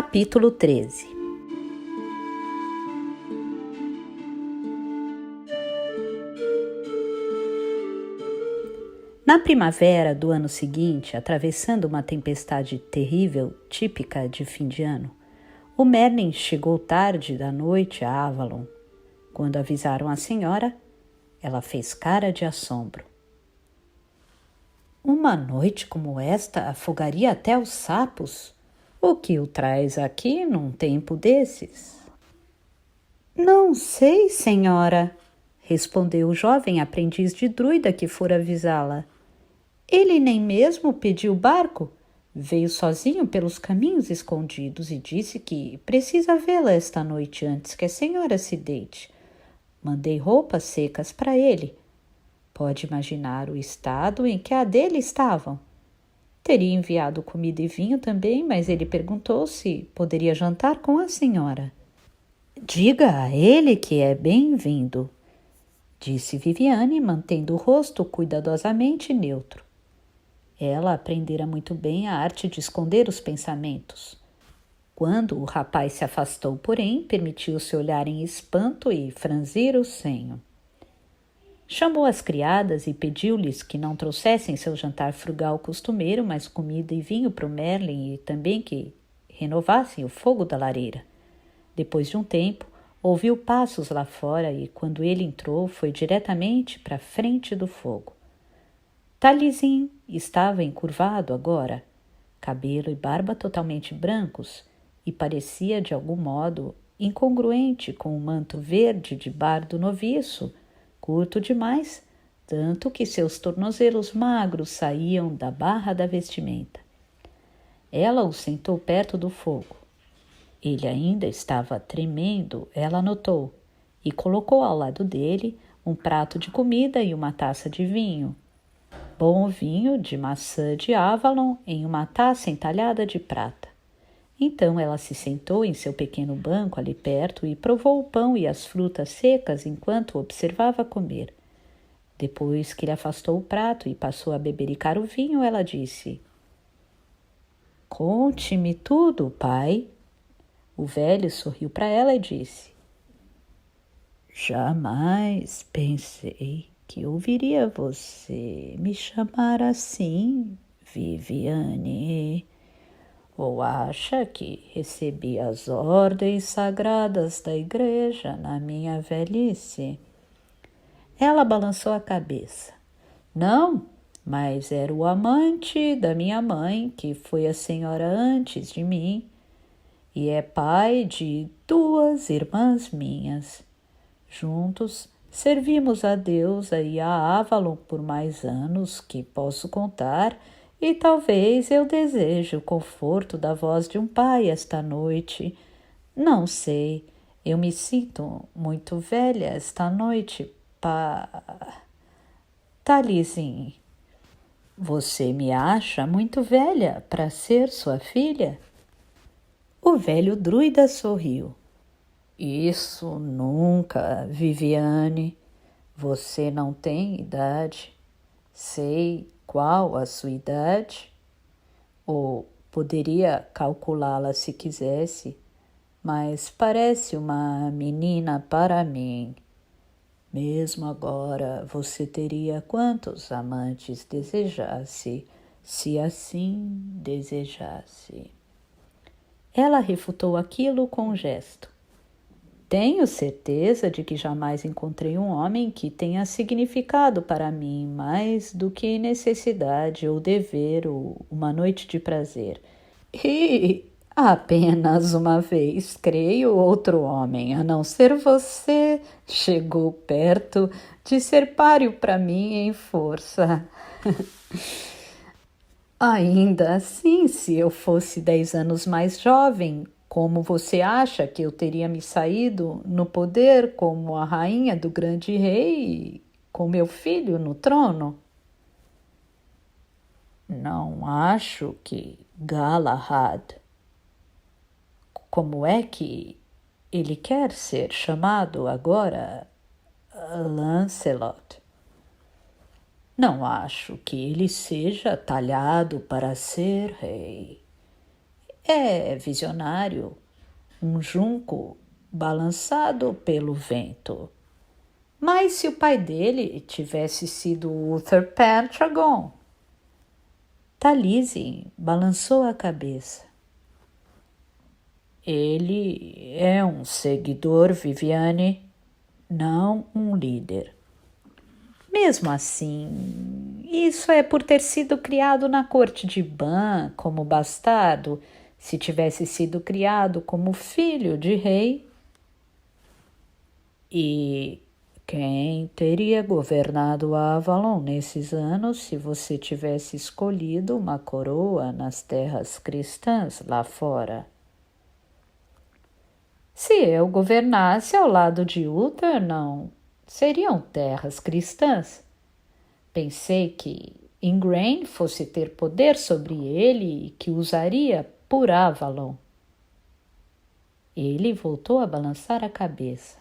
Capítulo 13. Na primavera do ano seguinte, atravessando uma tempestade terrível, típica de fim de ano, o Merlin chegou tarde da noite a Avalon. Quando avisaram a senhora, ela fez cara de assombro. Uma noite como esta afogaria até os sapos? O que o traz aqui num tempo desses? Não sei, senhora, respondeu o jovem aprendiz de druida que fora avisá-la. Ele nem mesmo pediu barco. Veio sozinho pelos caminhos escondidos e disse que precisa vê-la esta noite antes que a senhora se deite. Mandei roupas secas para ele. Pode imaginar o estado em que a dele estavam. Teria enviado comida e vinho também, mas ele perguntou se poderia jantar com a senhora. Diga a ele que é bem-vindo, disse Viviane, mantendo o rosto cuidadosamente neutro. Ela aprendera muito bem a arte de esconder os pensamentos. Quando o rapaz se afastou, porém, permitiu-se olhar em espanto e franzir o senho. Chamou as criadas e pediu-lhes que não trouxessem seu jantar frugal costumeiro, mas comida e vinho para o Merlin e também que renovassem o fogo da lareira. Depois de um tempo, ouviu passos lá fora e, quando ele entrou, foi diretamente para a frente do fogo. Taliesin estava encurvado agora, cabelo e barba totalmente brancos, e parecia, de algum modo, incongruente com o manto verde de bardo noviço, curto demais, tanto que seus tornozelos magros saíam da barra da vestimenta. Ela o sentou perto do fogo. Ele ainda estava tremendo, ela notou, e colocou ao lado dele um prato de comida e uma taça de vinho. Bom vinho de maçã de Avalon em uma taça entalhada de prata. Então ela se sentou em seu pequeno banco ali perto e provou o pão e as frutas secas enquanto observava comer. Depois que lhe afastou o prato e passou a bebericar o vinho, ela disse: Conte-me tudo, pai. O velho sorriu para ela e disse: Jamais pensei que ouviria você me chamar assim, Viviane. Ou acha que recebi as ordens sagradas da igreja na minha velhice? Ela balançou a cabeça. Não, mas era o amante da minha mãe, que foi a senhora antes de mim, e é pai de 2 irmãs minhas. Juntos servimos a deusa e a Avalon por mais anos que posso contar, e talvez eu deseje o conforto da voz de um pai esta noite. Não sei, eu me sinto muito velha esta noite, Taliesin. Você me acha muito velha para ser sua filha? O velho druida sorriu. Isso nunca, Viviane. Você não tem idade. Sei qual a sua idade. Ou poderia calculá-la se quisesse, mas parece uma menina para mim. Mesmo agora, você teria quantos amantes desejasse, se assim desejasse. Ela refutou aquilo com um gesto. Tenho certeza de que jamais encontrei um homem que tenha significado para mim mais do que necessidade ou dever ou uma noite de prazer. E apenas uma vez, creio, outro homem, a não ser você, chegou perto de ser páreo para mim em força. Ainda assim, se eu fosse 10 anos mais jovem, como você acha que eu teria me saído no poder como a rainha do grande rei, com meu filho no trono? Não acho que Galahad. Como é que ele quer ser chamado agora Lancelot? Não acho que ele seja talhado para ser rei. É visionário, um junco balançado pelo vento. Mas se o pai dele tivesse sido Uther Pendragon? Talise balançou a cabeça. Ele é um seguidor, Viviane, não um líder. Mesmo assim, isso é por ter sido criado na corte de Ban como bastardo. Se tivesse sido criado como filho de rei. E quem teria governado Avalon nesses anos se você tivesse escolhido uma coroa nas terras cristãs lá fora? Se eu governasse ao lado de Uther, não seriam terras cristãs. Pensei que Ingrain fosse ter poder sobre ele e que usaria por Avalon. Ele voltou a balançar a cabeça.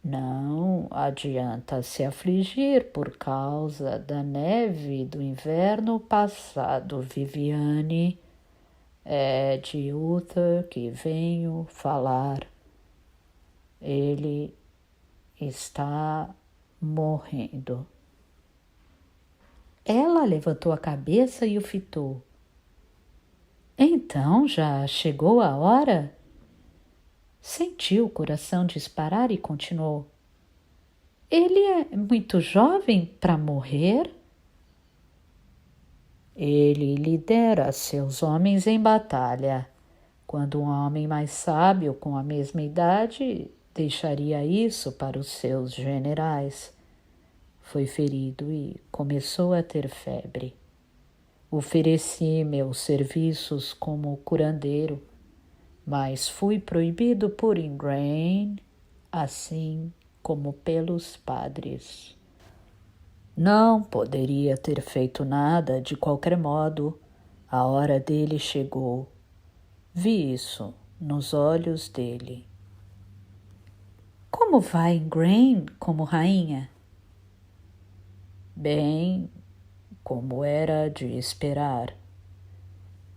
Não adianta se afligir por causa da neve do inverno passado, Viviane. É de Uther que venho falar. Ele está morrendo. Ela levantou a cabeça e o fitou. Então já chegou a hora? Sentiu o coração disparar e continuou. Ele é muito jovem para morrer? Ele lidera seus homens em batalha. Quando um homem mais sábio com a mesma idade deixaria isso para os seus generais. Foi ferido e começou a ter febre. Ofereci meus serviços como curandeiro, mas fui proibido por Ingrain, assim como pelos padres. Não poderia ter feito nada de qualquer modo. A hora dele chegou. Vi isso nos olhos dele. Como vai Ingrain como rainha? Bem, como era de esperar.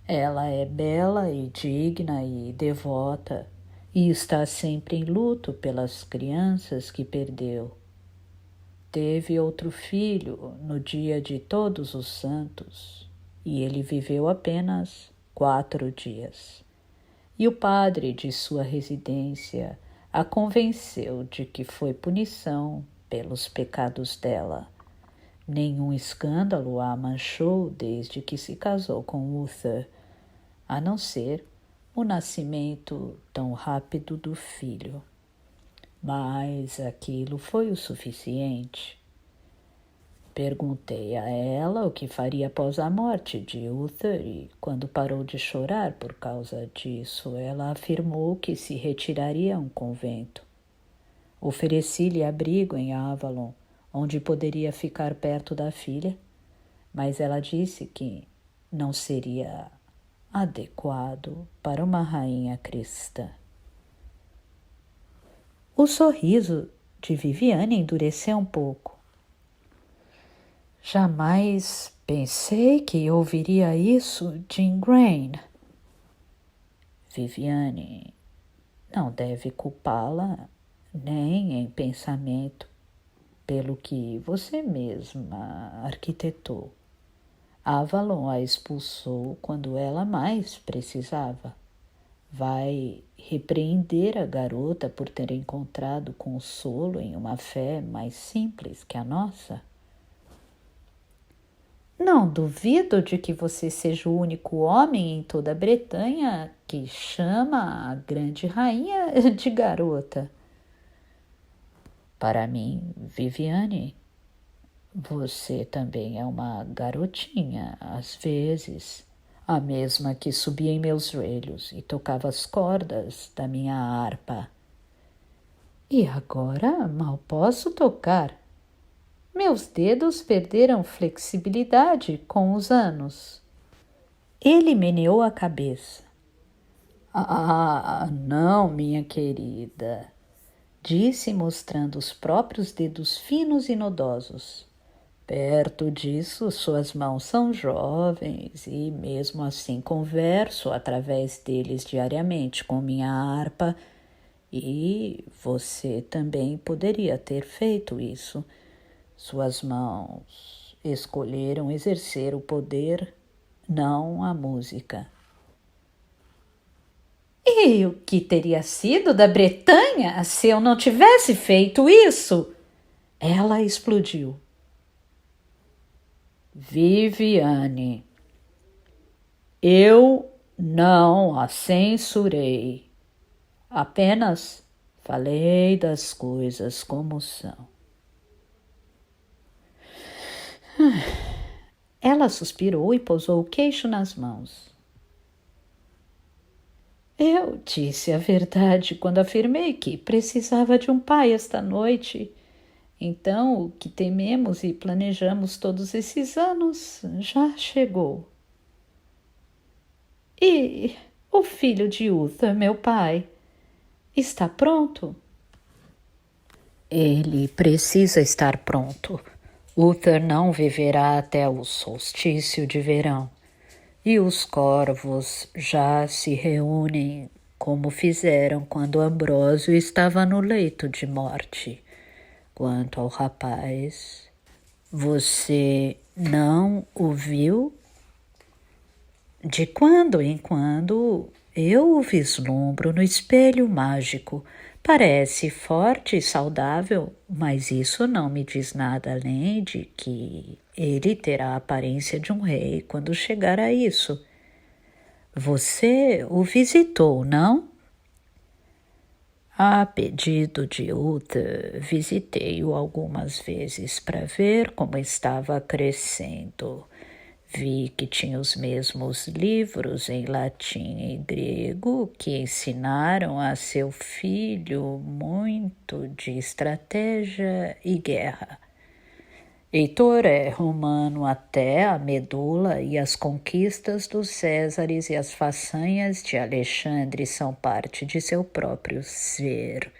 Ela é bela e digna e devota, e está sempre em luto pelas crianças que perdeu. Teve outro filho no dia de Todos os Santos, e ele viveu apenas 4 dias. E o padre de sua residência a convenceu de que foi punição pelos pecados dela. Nenhum escândalo a manchou desde que se casou com Uther, a não ser o nascimento tão rápido do filho. Mas aquilo foi o suficiente. Perguntei a ela o que faria após a morte de Uther e, quando parou de chorar por causa disso, ela afirmou que se retiraria a um convento. Ofereci-lhe abrigo em Avalon, onde poderia ficar perto da filha, mas ela disse que não seria adequado para uma rainha cristã. O sorriso de Viviane endureceu um pouco. Jamais pensei que ouviria isso de Ingrain. Viviane não deve culpá-la, nem em pensamento, pelo que você mesma arquitetou. Avalon a expulsou quando ela mais precisava. Vai repreender a garota por ter encontrado consolo em uma fé mais simples que a nossa? Não duvido de que você seja o único homem em toda a Bretanha que chama a grande rainha de garota. Para mim, Viviane, você também é uma garotinha, às vezes, a mesma que subia em meus joelhos e tocava as cordas da minha harpa. E agora mal posso tocar. Meus dedos perderam flexibilidade com os anos. Ele meneou a cabeça. Ah, não, minha querida, disse mostrando os próprios dedos finos e nodosos. Perto disso, suas mãos são jovens e, mesmo assim, converso através deles diariamente com minha harpa. E você também poderia ter feito isso. Suas mãos escolheram exercer o poder, não a música. E o que teria sido da Bretanha se eu não tivesse feito isso? Ela explodiu. Viviane, eu não a censurei. Apenas falei das coisas como são. Ela suspirou e pousou o queixo nas mãos. Eu disse a verdade quando afirmei que precisava de um pai esta noite. Então, o que tememos e planejamos todos esses anos já chegou. E o filho de Uther, meu pai, está pronto? Ele precisa estar pronto. Uther não viverá até o solstício de verão. E os corvos já se reúnem como fizeram quando Ambrósio estava no leito de morte. Quanto ao rapaz, você não o viu? De quando em quando eu o vislumbro no espelho mágico. Parece forte e saudável, mas isso não me diz nada além de que ele terá a aparência de um rei quando chegar a isso. Você o visitou, não? A pedido de Uther, visitei-o algumas vezes para ver como estava crescendo. Vi que tinha os mesmos livros em latim e grego que ensinaram a seu filho muito de estratégia e guerra. Heitor é romano até a medula e as conquistas dos Césares e as façanhas de Alexandre são parte de seu próprio ser.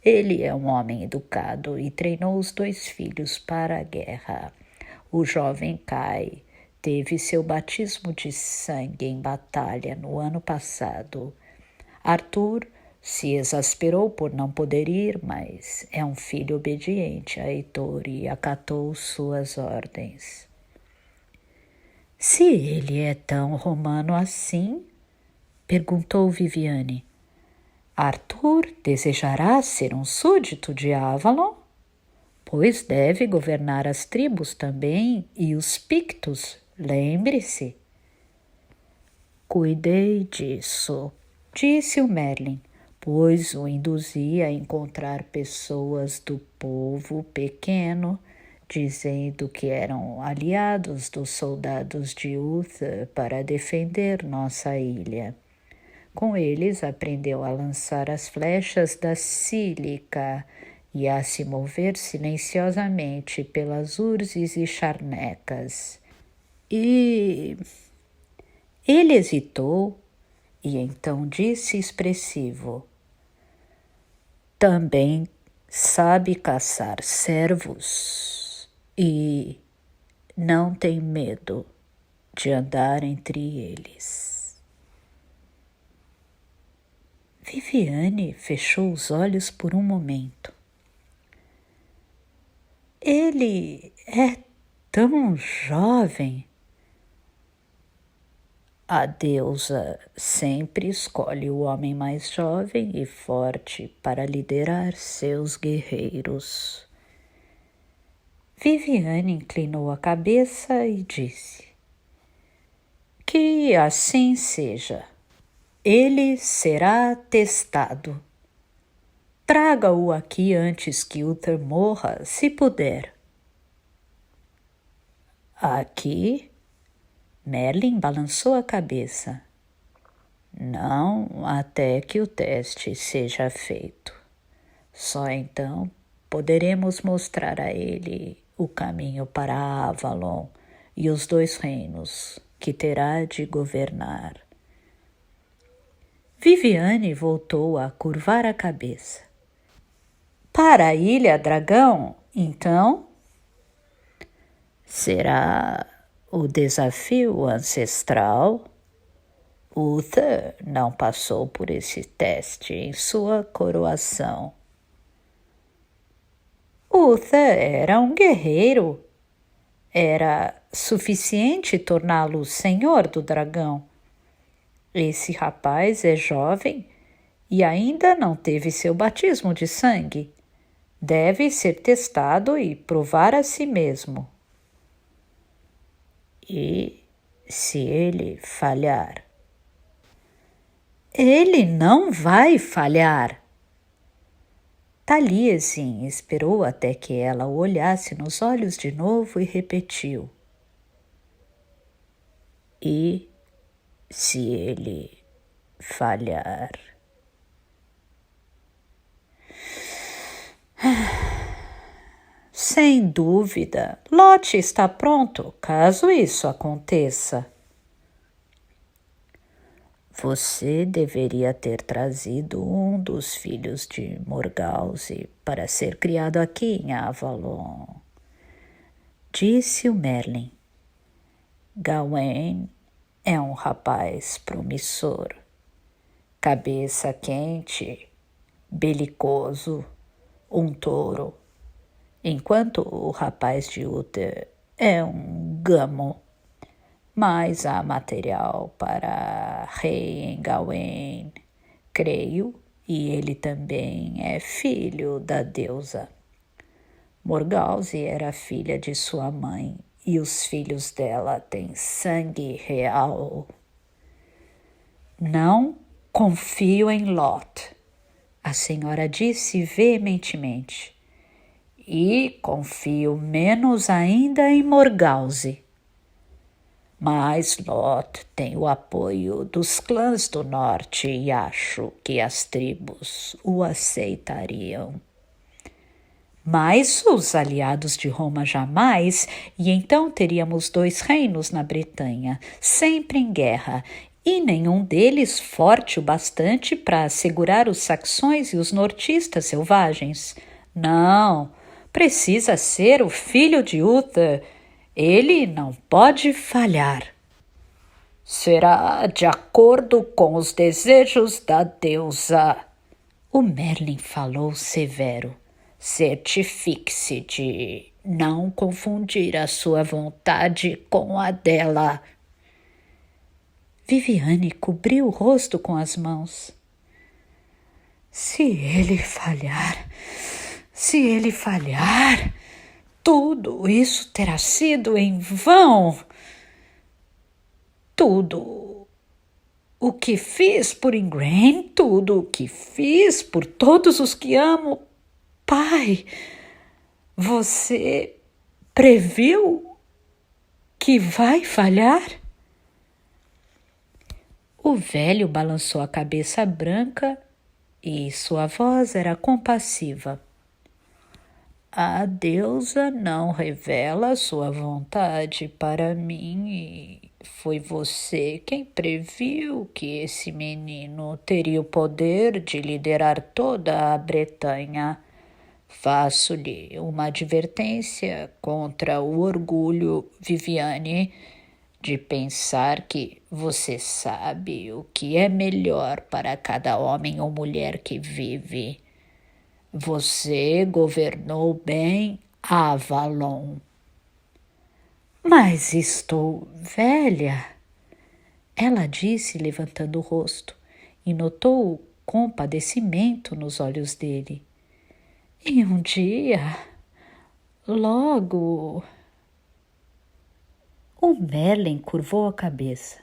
Ele é um homem educado e treinou os 2 filhos para a guerra. O jovem Cai teve seu batismo de sangue em batalha no ano passado. Arthur se exasperou por não poder ir, mas é um filho obediente a Heitor e acatou suas ordens. Se ele é tão romano assim, perguntou Viviane, Arthur desejará ser um súdito de Avalon? Pois deve governar as tribos também e os Pictos, lembre-se. Cuidei disso, disse o Merlin, pois o induzia a encontrar pessoas do povo pequeno, dizendo que eram aliados dos soldados de Uther para defender nossa ilha. Com eles aprendeu a lançar as flechas da sílica e a se mover silenciosamente pelas urzes e charnecas. E ele hesitou e então disse expressivo: também sabe caçar cervos e não tem medo de andar entre eles. Viviane fechou os olhos por um momento. Ele é tão jovem. A deusa sempre escolhe o homem mais jovem e forte para liderar seus guerreiros. Viviane inclinou a cabeça e disse: que assim seja. Ele será testado. Traga-o aqui antes que Uther morra, se puder. Aqui? Merlin balançou a cabeça. Não até que o teste seja feito. Só então poderemos mostrar a ele o caminho para Avalon e os 2 reinos que terá de governar. Viviane voltou a curvar a cabeça. Para a Ilha Dragão, então? Será o desafio ancestral? Uther não passou por esse teste em sua coroação. Uther era um guerreiro. Era suficiente torná-lo senhor do dragão. Esse rapaz é jovem e ainda não teve seu batismo de sangue. Deve ser testado e provar a si mesmo. E se ele falhar? Ele não vai falhar. Taliesin esperou até que ela o olhasse nos olhos de novo e repetiu. E se ele falhar? Sem dúvida, Lot está pronto, caso isso aconteça. Você deveria ter trazido um dos filhos de Morgause para ser criado aqui em Avalon, disse o Merlin. Gawain é um rapaz promissor, cabeça quente, belicoso, um touro, enquanto o rapaz de Uther é um gamo. Mas há material para rei em Gawain, creio, e ele também é filho da deusa. Morgause era filha de sua mãe, e os filhos dela têm sangue real. Não confio em Lot, a senhora disse veementemente, e confio menos ainda em Morgause. Mas Lot tem o apoio dos clãs do norte e acho que as tribos o aceitariam. Mas os aliados de Roma jamais, e então teríamos 2 reinos na Bretanha, sempre em guerra, e nenhum deles forte o bastante para assegurar os saxões e os nortistas selvagens. Não, precisa ser o filho de Uther. Ele não pode falhar. Será de acordo com os desejos da deusa. O Merlin falou severo. Certifique-se de não confundir a sua vontade com a dela. Viviane cobriu o rosto com as mãos. Se ele falhar, tudo isso terá sido em vão. Tudo o que fiz por Igraine, tudo o que fiz por todos os que amo. Pai, você previu que vai falhar? O velho balançou a cabeça branca e sua voz era compassiva. A deusa não revela sua vontade para mim e foi você quem previu que esse menino teria o poder de liderar toda a Bretanha. Faço-lhe uma advertência contra o orgulho, Viviane, de pensar que você sabe o que é melhor para cada homem ou mulher que vive. Você governou bem Avalon. Mas estou velha, ela disse, levantando o rosto, e notou o compadecimento nos olhos dele. E um dia, logo... O Merlin curvou a cabeça.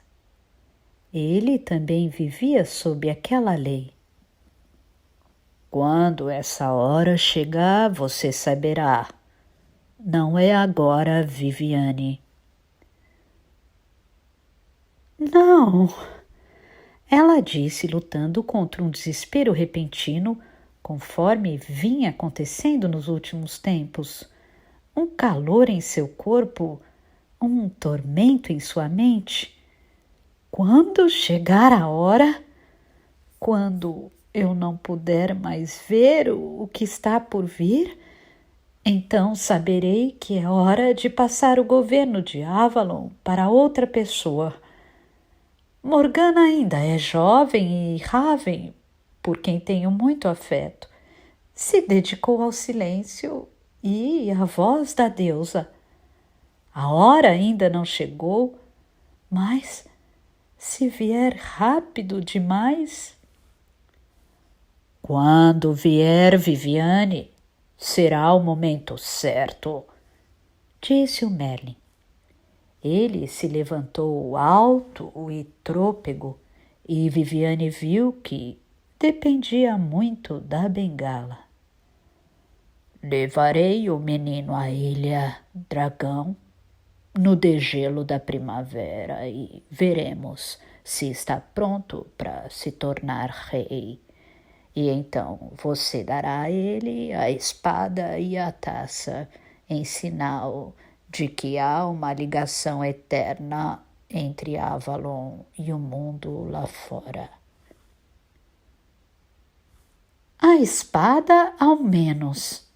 Ele também vivia sob aquela lei. Quando essa hora chegar, você saberá. Não é agora, Viviane. Não, ela disse, lutando contra um desespero repentino, conforme vinha acontecendo nos últimos tempos. Um calor em seu corpo, um tormento em sua mente. Quando chegar a hora, quando eu não puder mais ver o que está por vir, Então saberei que é hora de passar o governo de Avalon para outra pessoa. Morgana ainda é jovem e Raven, por quem tenho muito afeto, se dedicou ao silêncio e à voz da deusa. A hora ainda não chegou, mas se vier rápido demais... Quando vier, Viviane, será o momento certo, disse o Merlin. Ele se levantou alto e trôpego, e Viviane viu que dependia muito da bengala. Levarei o menino à ilha Dragão no degelo da primavera e veremos se está pronto para se tornar rei. E então você dará a ele a espada e a taça em sinal de que há uma ligação eterna entre Avalon e o mundo lá fora. A espada, ao menos,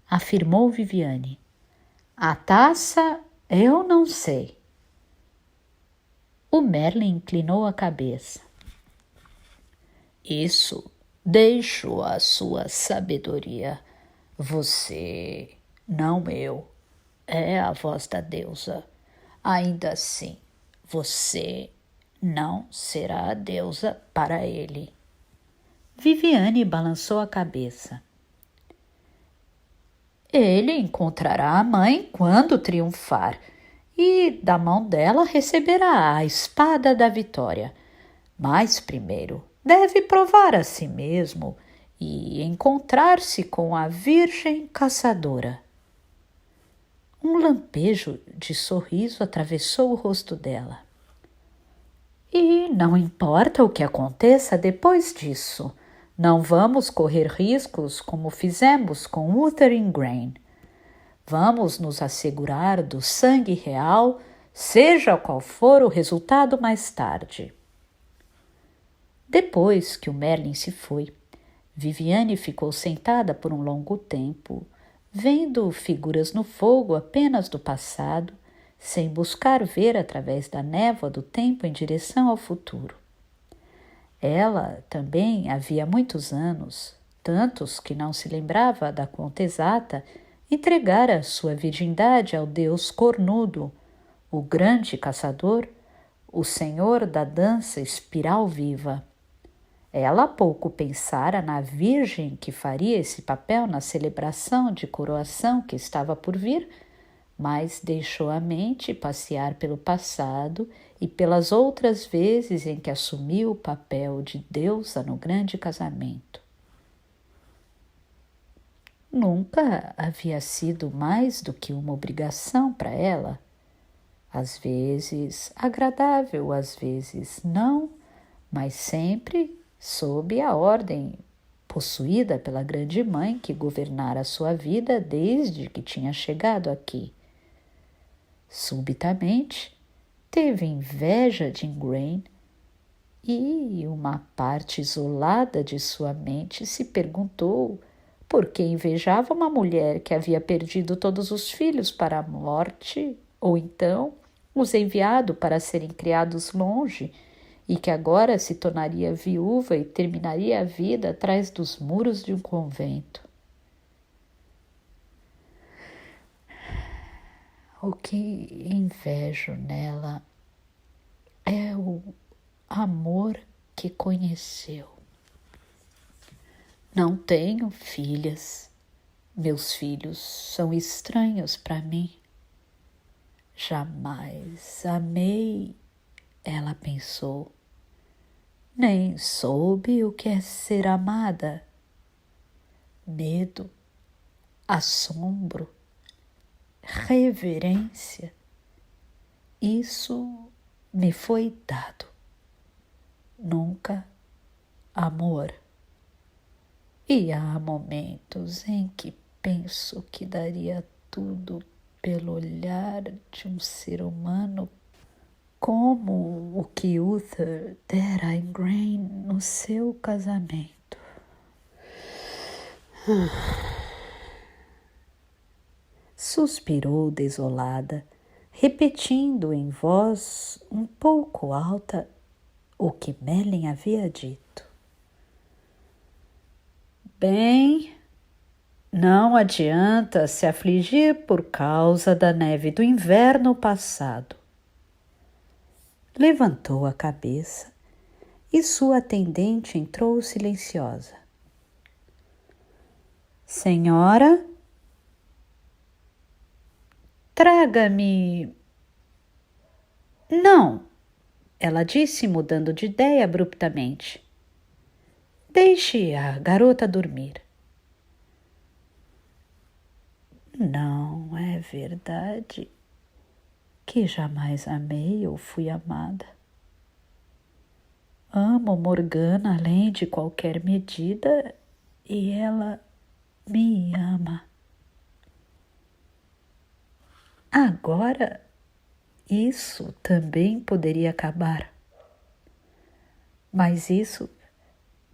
afirmou Viviane. A taça, eu não sei. O Merlin inclinou a cabeça. Isso deixo à sua sabedoria. Você, não eu, é a voz da deusa. Ainda assim, você não será a deusa para ele. Viviane balançou a cabeça. Ele encontrará a mãe quando triunfar e da mão dela receberá a espada da vitória. Mas primeiro deve provar a si mesmo e encontrar-se com a Virgem Caçadora. Um lampejo de sorriso atravessou o rosto dela. E não importa o que aconteça depois disso, não vamos correr riscos como fizemos com Wuthering Grain. Vamos nos assegurar do sangue real, seja qual for o resultado mais tarde. Depois que o Merlin se foi, Viviane ficou sentada por um longo tempo, vendo figuras no fogo apenas do passado, sem buscar ver através da névoa do tempo em direção ao futuro. Ela também havia muitos anos, tantos que não se lembrava da conta exata, entregara sua virgindade ao deus cornudo, o grande caçador, o senhor da dança espiral viva. Ela pouco pensara na virgem que faria esse papel na celebração de coroação que estava por vir, mas deixou a mente passear pelo passado e pelas outras vezes em que assumiu o papel de deusa no grande casamento. Nunca havia sido mais do que uma obrigação para ela, às vezes agradável, às vezes não, mas sempre sob a ordem possuída pela grande mãe que governara sua vida desde que tinha chegado aqui. Subitamente, teve inveja de Ingrain e uma parte isolada de sua mente se perguntou por que invejava uma mulher que havia perdido todos os filhos para a morte, ou então os enviado para serem criados longe e que agora se tornaria viúva e terminaria a vida atrás dos muros de um convento. O que invejo nela é o amor que conheceu. Não tenho filhas. Meus filhos são estranhos para mim. Jamais amei, ela pensou. Nem soube o que é ser amada. Medo, assombro, reverência. Isso me foi dado. Nunca amor. E há momentos em que penso que daria tudo pelo olhar de um ser humano como o que Uther dera a Ingrain no seu casamento. suspirou desolada, repetindo em voz um pouco alta o que Mellen havia dito. Bem, não adianta se afligir por causa da neve do inverno passado. Levantou a cabeça e sua atendente entrou silenciosa. Senhora, traga-me... Não, ela disse, mudando de ideia abruptamente. Deixe a garota dormir. Não é verdade que jamais amei ou fui amada. Amo Morgana além de qualquer medida e ela me ama. Agora, isso também poderia acabar. Mas isso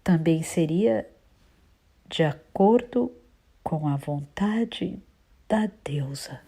também seria de acordo com a vontade da deusa.